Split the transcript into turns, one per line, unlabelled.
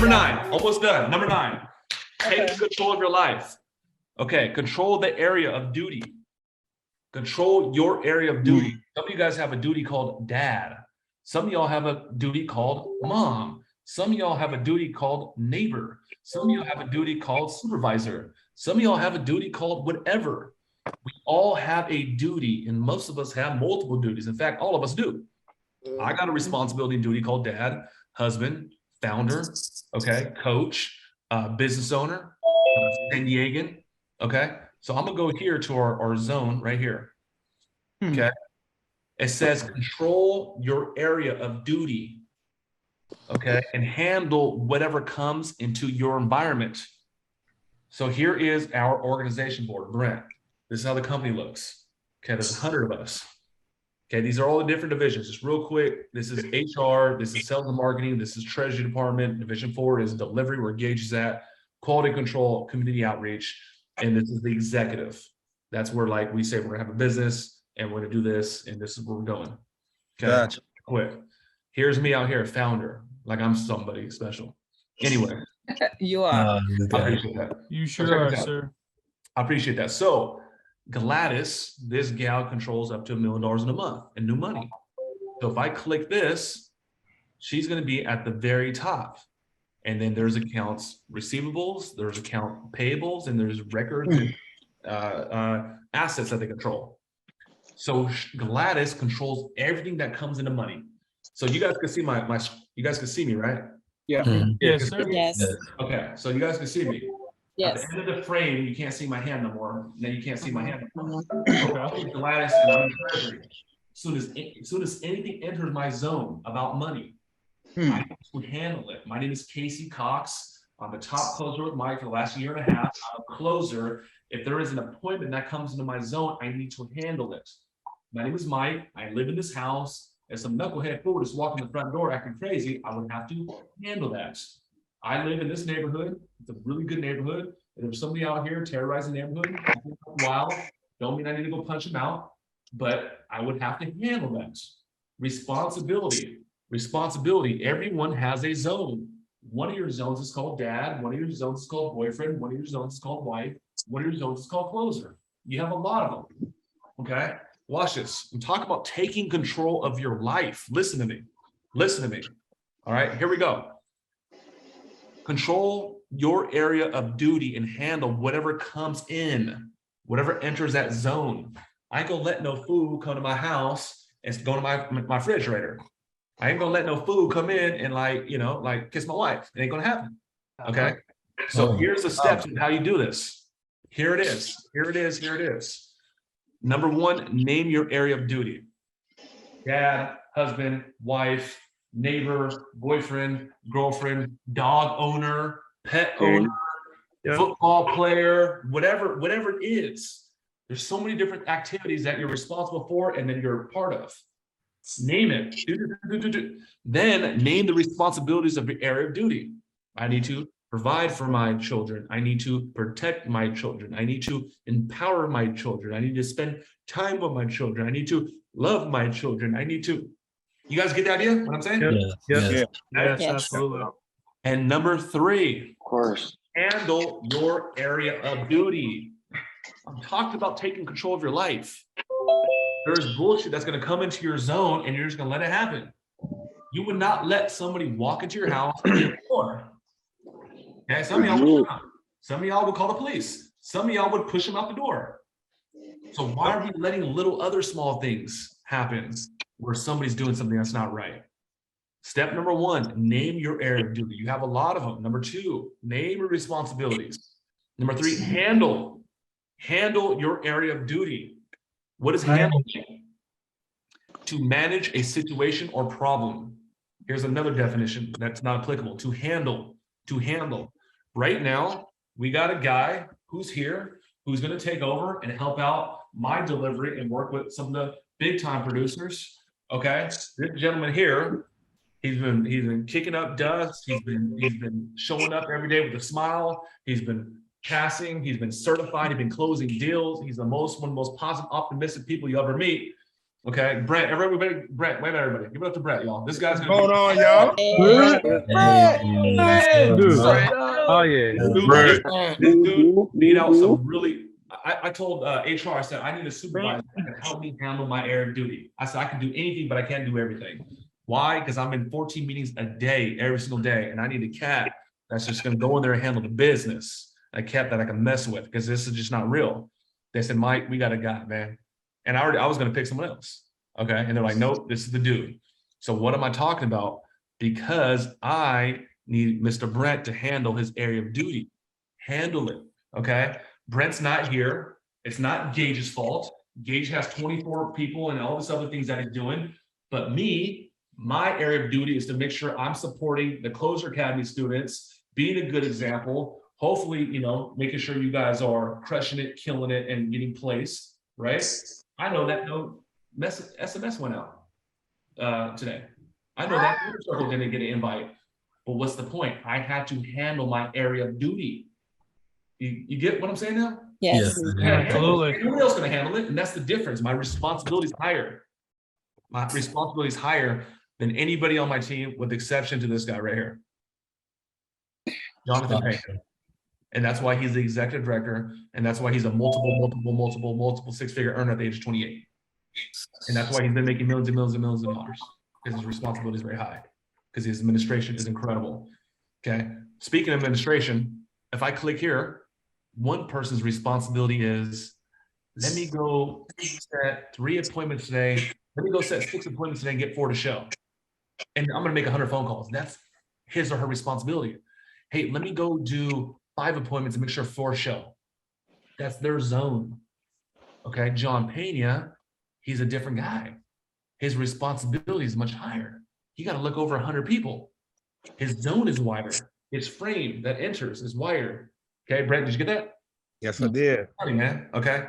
Number 9, almost done. Number 9, take control of your life. Okay, control the area of duty. Control your area of duty. Some of you guys have a duty called dad. Some of y'all have a duty called mom. Some of y'all have a duty called neighbor. Some of y'all have a duty called supervisor. Some of y'all have a duty called whatever. We all have a duty, and most of us have multiple duties. In fact, all of us do. I got a responsibility and duty called dad, husband, founder, okay, coach, business owner, San Diegan, okay? So I'm gonna go here to our zone right here, okay? It says control your area of duty, okay? And handle whatever comes into your environment. So here is our organization board, Brent. This is how the company looks, okay? There's 100 of us. Okay, these are all the different divisions. Just real quick, this is HR, this is sales and marketing, this is treasury department, division 4 is delivery, where Gage is at, quality control, community outreach, and this is the executive. That's where like we say we're gonna have a business and we're gonna do this, and this is where we're going. Okay,
Gotcha.
quick. Here's me out here, founder, like I'm somebody special. Anyway.
You are.
I appreciate that.
You sure are, sir.
I appreciate that. So Gladys, this gal controls up to $1 million in a month in new money. So if I click this, she's going to be at the very top. And then there's accounts receivables, there's account payables, and there's records and assets that they control. So Gladys controls everything that comes into money. So you guys can see you guys can see me, right?
Yeah. Yes, sir.
Yes.
Okay, so you guys can see me.
Yes.
At the end of the frame, you can't see my hand no more. Now you can't see my hand no more.
Okay.
Gladys, and I'm in treasury. As soon as anything enters my zone about money, I would handle it. My name is Casey Cox. I'm the top closer with Mike for the last 1.5 years. I'm a closer. If there is an appointment that comes into my zone, I need to handle it. My name is Mike. I live in this house. If some knucklehead fool is walking the front door acting crazy, I would have to handle that. I live in this neighborhood. It's a really good neighborhood. And there's somebody out here terrorizing the neighborhood. Wild. Don't mean I need to go punch him out, but I would have to handle that. Responsibility. Responsibility. Everyone has a zone. One of your zones is called dad. One of your zones is called boyfriend. One of your zones is called wife. One of your zones is called closer. You have a lot of them. Okay? Watch this. I'm talking about taking control of your life. Listen to me. Listen to me. All right, here we go. Control your area of duty and handle whatever comes in, whatever enters that zone. I ain't gonna let no food come to my house and go to my refrigerator. I ain't gonna let no food come in and like kiss my wife. It ain't gonna happen. Okay. So here's the steps of how you do this. Here it is. Here it is. Here it is. Number 1, name your area of duty. Dad, husband, wife, neighbor, boyfriend, girlfriend, dog owner, pet owner, football player, whatever it is. There's so many different activities that you're responsible for and then you're a part of. Name it. Then name the responsibilities of your area of duty. I need to provide for my children. I need to protect my children. I need to empower my children. I need to spend time with my children. I need to love my children. I need to. You guys get the idea what I'm saying?
Yes,
Yes.
absolutely.
And number 3,
Of course.
handle your area of duty. I'm talking about taking control of your life. There's bullshit that's going to come into your zone and you're just going to let it happen. You would not let somebody walk into your house and get a door. Okay, some of y'all would call the police. Some of y'all would push them out the door. So why are we letting little other small things happen where somebody's doing something that's not right? Step number 1, name your area of duty. You have a lot of them. Number 2, name your responsibilities. Number 3, handle your area of duty. What is handling? To manage a situation or problem. Here's another definition that's not applicable. To handle. Right now, we got a guy who's here, who's going to take over and help out my delivery and work with some of the big time producers. Okay, this gentleman here, he's been kicking up dust. He's been showing up every day with a smile. He's been passing. He's been certified. He's been closing deals. He's one of the most positive, optimistic people you ever meet. Okay, Brent, everybody, Brent, wait, everybody, give it up to Brent, y'all. This guy's gonna
Hold on, y'all.
Oh yeah.
This dude need out some really. I told HR, I said I need a supervisor that can help me handle my area of duty. I said I can do anything, but I can't do everything. Why? Because I'm in 14 meetings a day, every single day, and I need a cat that's just going to go in there and handle the business. A cat that I can mess with, because this is just not real. They said, Mike, we got a guy, man. And I was going to pick someone else. Okay. And they're like, nope, this is the dude. So what am I talking about? Because I need Mr. Brent to handle his area of duty. Handle it. Okay. Brent's not here. It's not Gage's fault. Gage has 24 people and all this other things that he's doing. But me, my area of duty is to make sure I'm supporting the Closer Academy students, being a good example, hopefully, making sure you guys are crushing it, killing it, and getting placed, right? I know that no SMS went out today. I know that Inner Circle didn't get an invite, but what's the point? I had to handle my area of duty. You get what I'm saying now?
Yes.
Absolutely.
Nobody else going to handle it, and that's the difference. My responsibility is higher. My responsibility is higher than anybody on my team, with the exception to this guy right here, Jonathan Payne. And that's why he's the executive director, and that's why he's a multiple six-figure earner at the age of 28. And that's why he's been making millions and millions and millions of dollars, because his responsibility is very high, because his administration is incredible. Okay. Speaking of administration, if I click here, one person's responsibility is, let me go set 3 appointments today. Let me go set 6 appointments today and get 4 to show. And I'm going to make 100 phone calls. That's his or her responsibility. Hey, let me go do 5 appointments and make sure 4 show. That's their zone. Okay. John Pena, he's a different guy. His responsibility is much higher. You got to look over 100 people. His zone is wider. His frame that enters is wider. Okay, Brent, did you get that?
Yes, I did.
Funny, man. Okay.